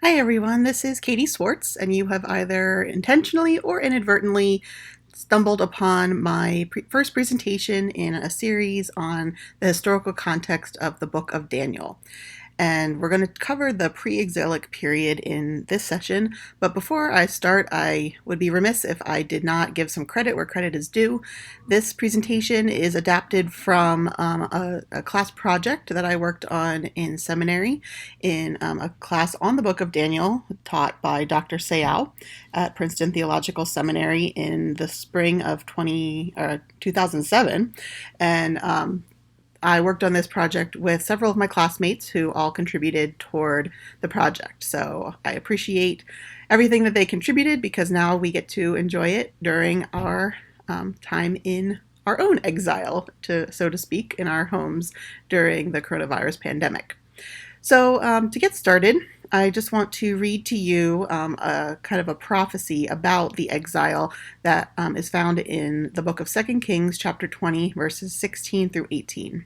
Hi everyone, this is Katie Swartz, and you have either intentionally or inadvertently stumbled upon my first presentation in a series on the historical context of the book of Daniel. And we're going to cover the pre-exilic period in this session. But before I start, I would be remiss if I did not give some credit where credit is due. This presentation is adapted from a class project that I worked on in seminary in a class on the book of Daniel taught by Dr. Sayal at Princeton Theological Seminary in the spring of 2007. And I worked on this project with several of my classmates who all contributed toward the project. So I appreciate everything that they contributed because now we get to enjoy it during our time in our own exile, so to speak, in our homes during the coronavirus pandemic. So to get started, I just want to read to you a kind of a prophecy about the exile that is found in the book of 2 Kings, chapter 20, verses 16 through 18.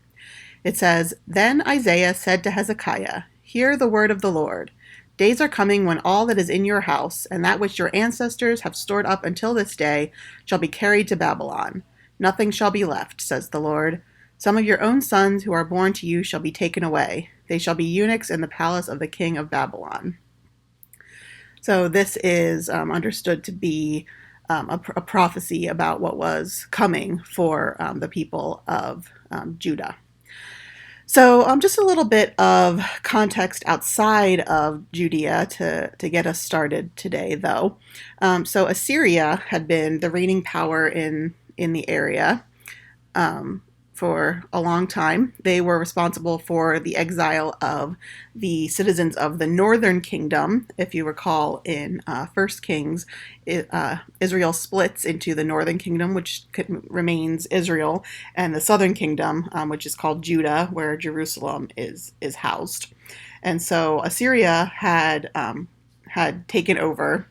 It says, "Then Isaiah said to Hezekiah, 'Hear the word of the Lord. Days are coming when all that is in your house, and that which your ancestors have stored up until this day, shall be carried to Babylon. Nothing shall be left, says the Lord. Some of your own sons who are born to you shall be taken away. They shall be eunuchs in the palace of the king of Babylon.'" So this is understood to be a prophecy about what was coming for the people of Judah. So just a little bit of context outside of Judea to get us started today, though. So Assyria had been the reigning power in the area for a long time. They were responsible for the exile of the citizens of the northern kingdom. If you recall, in 1 Kings, Israel splits into the northern kingdom, which remains Israel, and the southern kingdom, which is called Judah, where Jerusalem is housed. And so Assyria had taken over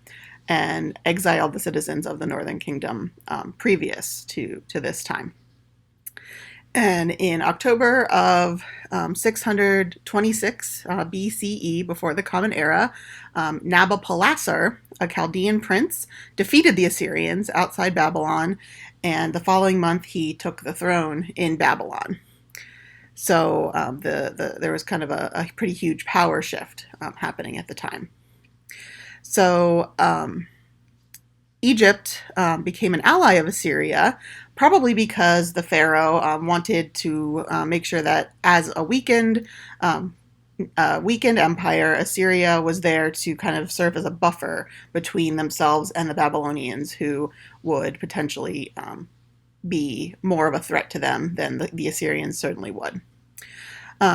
and exiled the citizens of the northern kingdom previous to this time. And in October of 626 BCE, before the Common Era, Nabopolassar, a Chaldean prince, defeated the Assyrians outside Babylon, and the following month he took the throne in Babylon. So there was kind of a pretty huge power shift happening at the time. So Egypt became an ally of Assyria, probably because the pharaoh wanted to make sure that as a weakened empire, Assyria was there to kind of serve as a buffer between themselves and the Babylonians, who would potentially be more of a threat to them than the Assyrians certainly would.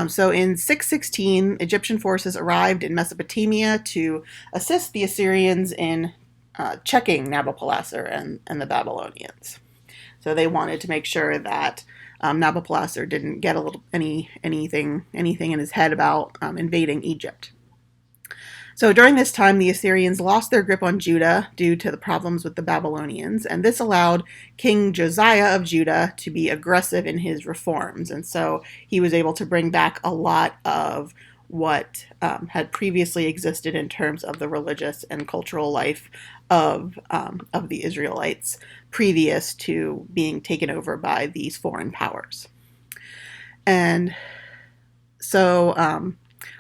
So in 616, Egyptian forces arrived in Mesopotamia to assist the Assyrians in checking Nabopolassar and the Babylonians. So they wanted to make sure that Nabopolassar didn't get anything in his head about invading Egypt. So during this time, the Assyrians lost their grip on Judah due to the problems with the Babylonians, and this allowed King Josiah of Judah to be aggressive in his reforms. And so he was able to bring back a lot of what had previously existed in terms of the religious and cultural life of the Israelites previous to being taken over by these foreign powers. And so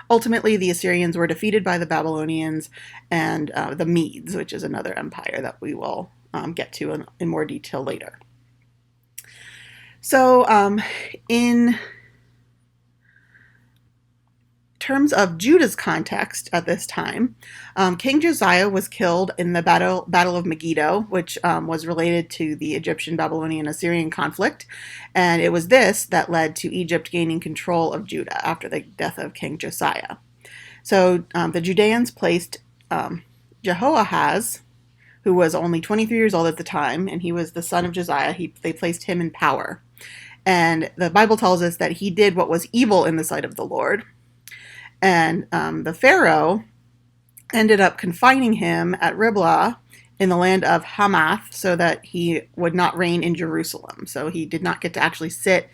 ultimately the Assyrians were defeated by the Babylonians and the Medes, which is another empire that we will get to in more detail later. So in terms of Judah's context at this time, King Josiah was killed in the Battle of Megiddo, which was related to the Egyptian-Babylonian-Assyrian conflict, and it was this that led to Egypt gaining control of Judah after the death of King Josiah. So the Judeans placed Jehoahaz, who was only 23 years old at the time, and he was the son of Josiah. They placed him in power. And the Bible tells us that he did what was evil in the sight of the Lord. And the Pharaoh ended up confining him at Riblah in the land of Hamath so that he would not reign in Jerusalem. So he did not get to actually sit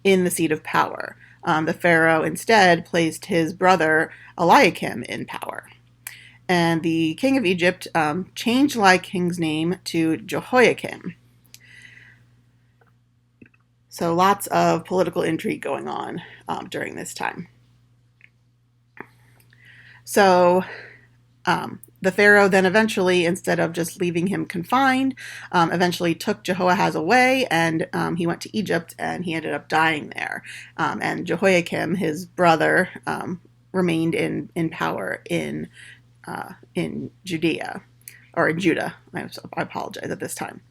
in the seat of power. The Pharaoh instead placed his brother Eliakim in power. And the king of Egypt changed the king's name to Jehoiakim. So lots of political intrigue going on during this time. So the pharaoh then eventually, instead of just leaving him confined, eventually took Jehoahaz away, and he went to Egypt, and he ended up dying there. And Jehoiakim, his brother, remained in power in Judea, or in Judah. I apologize at this time.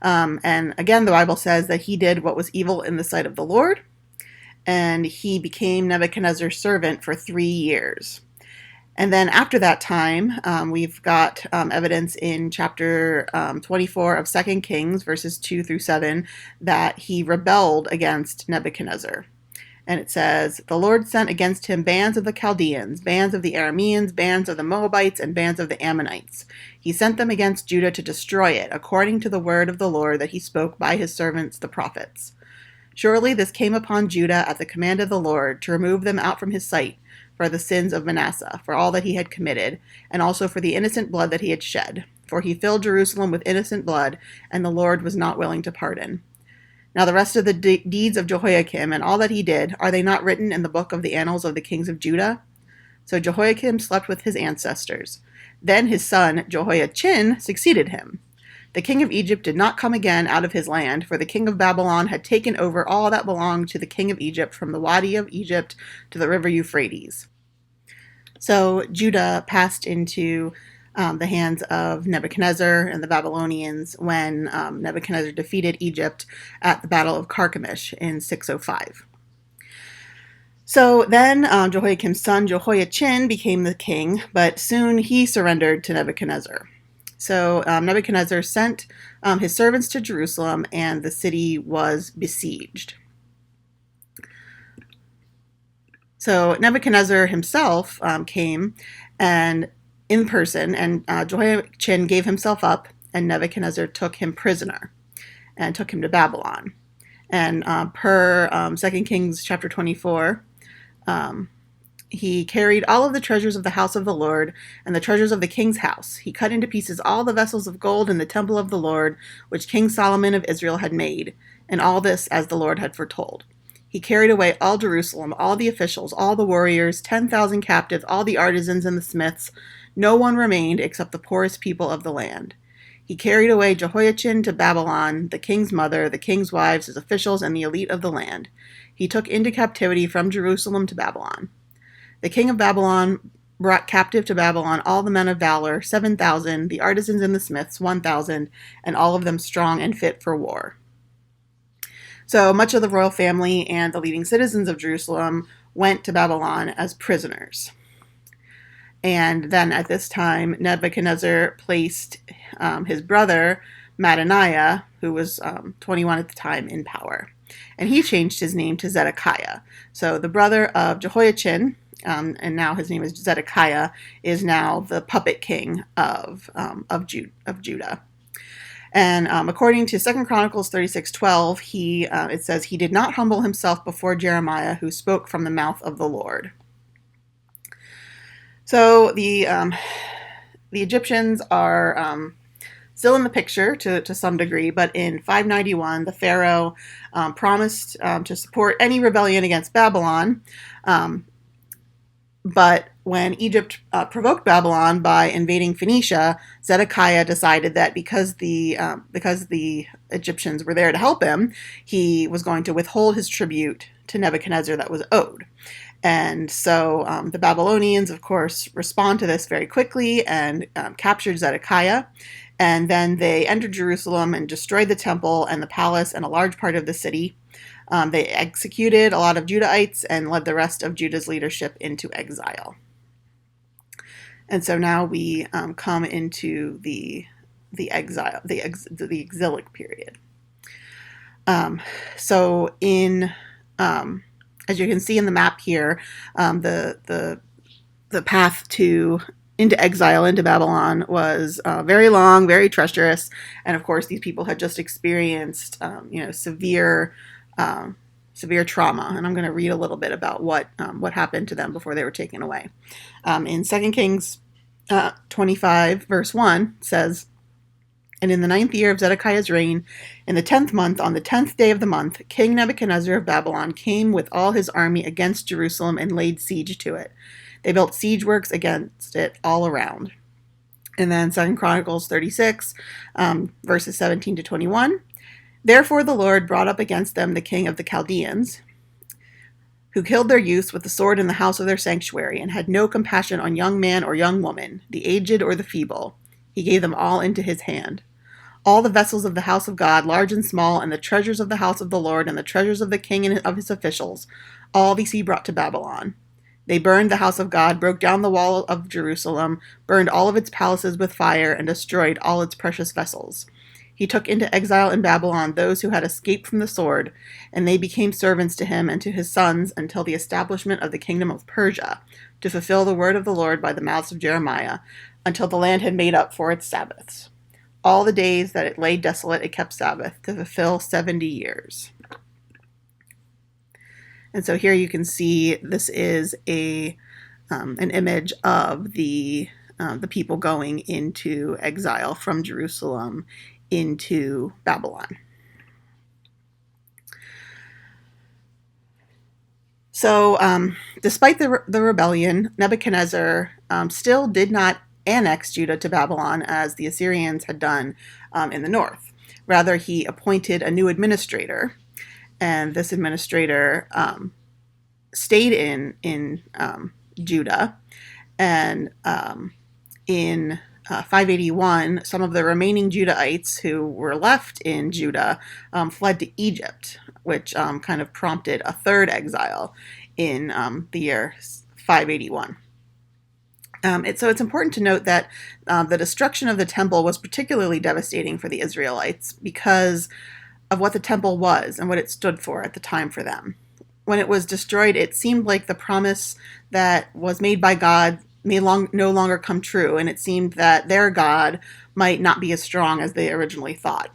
And again, the Bible says that he did what was evil in the sight of the Lord, and he became Nebuchadnezzar's servant for 3 years. And then after that time, we've got evidence in chapter 24 of 2 Kings, verses 2 through 7, that he rebelled against Nebuchadnezzar. And it says, "The Lord sent against him bands of the Chaldeans, bands of the Arameans, bands of the Moabites, and bands of the Ammonites. He sent them against Judah to destroy it, according to the word of the Lord that he spoke by his servants the prophets. Surely this came upon Judah at the command of the Lord, to remove them out from his sight, for the sins of Manasseh, for all that he had committed, and also for the innocent blood that he had shed. For he filled Jerusalem with innocent blood, and the Lord was not willing to pardon. Now the rest of the deeds of Jehoiakim and all that he did, are they not written in the book of the annals of the kings of Judah? So Jehoiakim slept with his ancestors. Then his son Jehoiachin succeeded him. The king of Egypt did not come again out of his land, for the king of Babylon had taken over all that belonged to the king of Egypt, from the Wadi of Egypt to the river Euphrates." So Judah passed into the hands of Nebuchadnezzar and the Babylonians when Nebuchadnezzar defeated Egypt at the Battle of Carchemish in 605. So then Jehoiakim's son Jehoiachin became the king, but soon he surrendered to Nebuchadnezzar. So Nebuchadnezzar sent his servants to Jerusalem, and the city was besieged. So Nebuchadnezzar himself came and in person, and Jehoiachin gave himself up, and Nebuchadnezzar took him prisoner and took him to Babylon. And per 2 Kings chapter 24, he carried all of the treasures of the house of the Lord and the treasures of the king's house. He cut into pieces all the vessels of gold in the temple of the Lord, which King Solomon of Israel had made, and all this as the Lord had foretold. He carried away all Jerusalem, all the officials, all the warriors, 10,000 captives, all the artisans and the smiths. No one remained except the poorest people of the land. He carried away Jehoiachin to Babylon, the king's mother, the king's wives, his officials, and the elite of the land. He took into captivity from Jerusalem to Babylon. The king of Babylon brought captive to Babylon all the men of valor, 7,000, the artisans and the smiths, 1,000, and all of them strong and fit for war. So much of the royal family and the leading citizens of Jerusalem went to Babylon as prisoners. And then at this time, Nebuchadnezzar placed his brother, Mattaniah, who was 21 at the time, in power. And he changed his name to Zedekiah. So the brother of Jehoiachin, and now his name is Zedekiah, is now the puppet king of Judah. And according to 2 Chronicles 36:12, it says, "He did not humble himself before Jeremiah, who spoke from the mouth of the Lord." So the Egyptians are still in the picture to some degree, but in 591, the Pharaoh promised to support any rebellion against Babylon. But when Egypt provoked Babylon by invading Phoenicia, Zedekiah decided that because the Egyptians were there to help him, he was going to withhold his tribute to Nebuchadnezzar that was owed. And so the Babylonians, of course, respond to this very quickly and captured Zedekiah. And then they entered Jerusalem and destroyed the temple and the palace and a large part of the city. They executed a lot of Judahites and led the rest of Judah's leadership into exile. And so now we come into the exile, the exilic period. So in as you can see in the map here, the path into exile, into Babylon, was very long, very treacherous, and of course these people had just experienced severe trauma. And I'm going to read a little bit about what happened to them before they were taken away. In 2 Kings 25, verse 1 says, "And in the 9th year of Zedekiah's reign, in the 10th month, on the 10th day of the month, King Nebuchadnezzar of Babylon came with all his army against Jerusalem and laid siege to it. They built siege works against it all around." And then 2 Chronicles 36, verses 17 to 21. "Therefore the Lord brought up against them the king of the Chaldeans, who killed their youths with the sword in the house of their sanctuary, and had no compassion on young man or young woman, the aged or the feeble. He gave them all into his hand. All the vessels of the house of God, large and small, and the treasures of the house of the Lord, and the treasures of the king and of his officials, all these he brought to Babylon. They burned the house of God, broke down the wall of Jerusalem, burned all of its palaces with fire, and destroyed all its precious vessels. He took into exile in Babylon those who had escaped from the sword, and they became servants to him and to his sons until the establishment of the kingdom of Persia, to fulfill the word of the Lord by the mouths of Jeremiah, until the land had made up for its Sabbaths. All the days that it lay desolate it kept Sabbath, to fulfill 70 years. And so here you can see this is an image of the people going into exile from Jerusalem into Babylon. So despite the rebellion, Nebuchadnezzar still did not annex Judah to Babylon as the Assyrians had done in the north. Rather, he appointed a new administrator, and this administrator stayed in Judah, and in 581, some of the remaining Judahites who were left in Judah fled to Egypt, which kind of prompted a third exile in the year 581. So it's important to note that the destruction of the temple was particularly devastating for the Israelites because of what the temple was and what it stood for at the time for them. When it was destroyed, it seemed like the promise that was made by God may no longer come true, and it seemed that their God might not be as strong as they originally thought.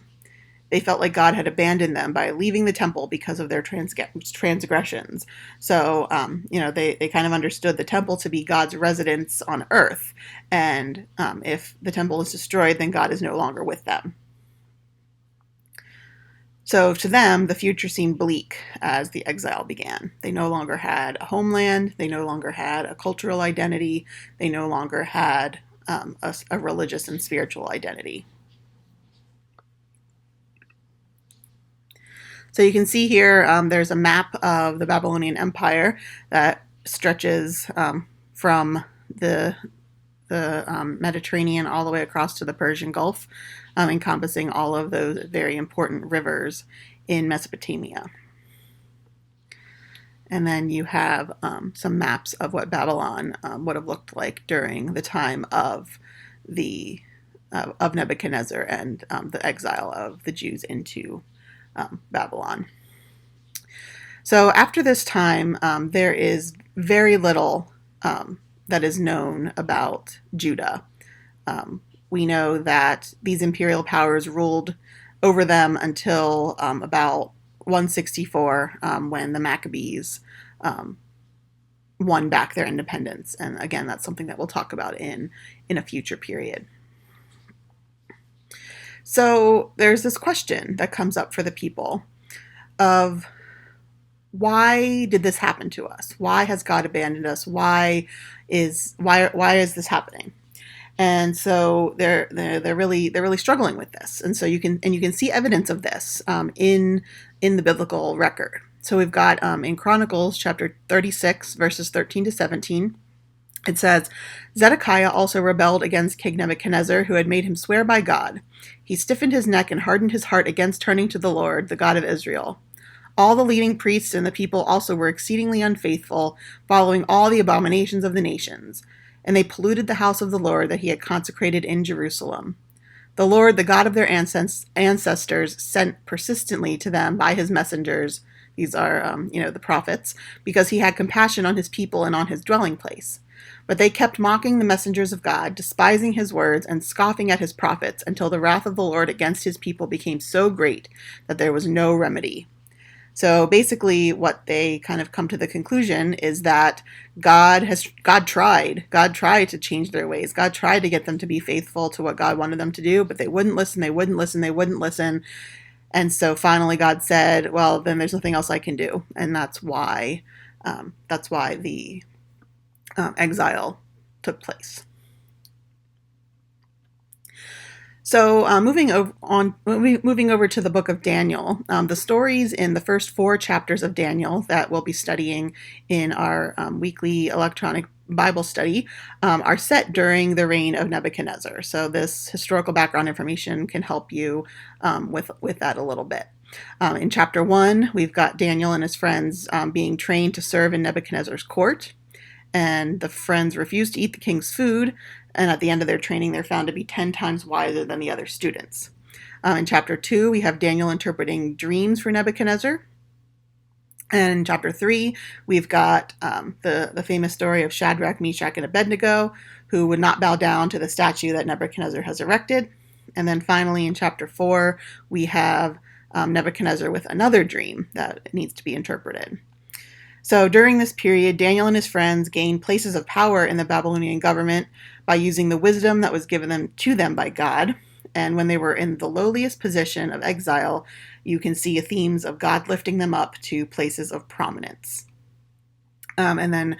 They felt like God had abandoned them by leaving the temple because of their transgressions. So, they kind of understood the temple to be God's residence on earth, and if the temple is destroyed, then God is no longer with them. So to them, the future seemed bleak as the exile began. They no longer had a homeland. They no longer had a cultural identity. They no longer had a religious and spiritual identity. So you can see here there's a map of the Babylonian Empire that stretches from the Mediterranean all the way across to the Persian Gulf, encompassing all of those very important rivers in Mesopotamia. And then you have some maps of what Babylon would have looked like during the time of Nebuchadnezzar and the exile of the Jews into Babylon. So after this time, there is very little that is known about Judah. We know that these imperial powers ruled over them until about 164, when the Maccabees won back their independence. And again, that's something that we'll talk about in a future period. So there's this question that comes up for the people of, why did this happen to us? Why has God abandoned us? Why is this happening? And so they're really struggling with this. And so you can see evidence of this in the biblical record. So we've got in Chronicles chapter 36 verses 13 to 17. It says, "Zedekiah also rebelled against King Nebuchadnezzar, who had made him swear by God. He stiffened his neck and hardened his heart against turning to the Lord, the God of Israel. All the leading priests and the people also were exceedingly unfaithful, following all the abominations of the nations. And they polluted the house of the Lord that he had consecrated in Jerusalem. The Lord, the God of their ancestors, sent persistently to them by his messengers," these are, the prophets, "because he had compassion on his people and on his dwelling place. But they kept mocking the messengers of God, despising his words, and scoffing at his prophets, until the wrath of the Lord against his people became so great that there was no remedy. So basically, what they kind of come to the conclusion is that God tried to change their ways. God tried to get them to be faithful to what God wanted them to do, but they wouldn't listen. They wouldn't listen. They wouldn't listen. And so finally, God said, "Well, then there's nothing else I can do," and that's why the exile took place. So moving over to the book of Daniel, the stories in the first 4 chapters of Daniel that we'll be studying in our weekly electronic Bible study are set during the reign of Nebuchadnezzar. So this historical background information can help you with that a little bit. In chapter 1, we've got Daniel and his friends being trained to serve in Nebuchadnezzar's court, and the friends refuse to eat the king's food, and at the end of their training, they're found to be 10 times wiser than the other students. In chapter 2, we have Daniel interpreting dreams for Nebuchadnezzar. And in chapter 3, we've got the famous story of Shadrach, Meshach, and Abednego, who would not bow down to the statue that Nebuchadnezzar has erected. And then finally, in chapter 4, we have Nebuchadnezzar with another dream that needs to be interpreted. So during this period, Daniel and his friends gained places of power in the Babylonian government by using the wisdom that was given to them by God. And when they were in the lowliest position of exile, you can see themes of God lifting them up to places of prominence. And then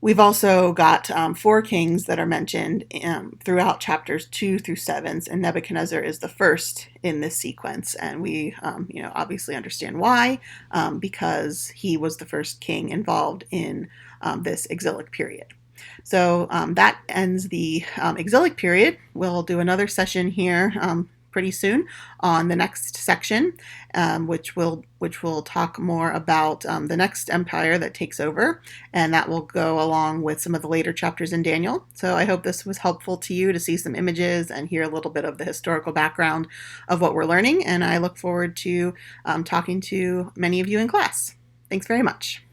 we've also got 4 kings that are mentioned throughout chapters 2 through 7, and Nebuchadnezzar is the first in this sequence. And we, obviously understand why, because he was the first king involved in this exilic period. So that ends the exilic period. We'll do another session here pretty soon on the next section, which will talk more about the next empire that takes over, and that will go along with some of the later chapters in Daniel. So I hope this was helpful to you to see some images and hear a little bit of the historical background of what we're learning, and I look forward to talking to many of you in class. Thanks very much.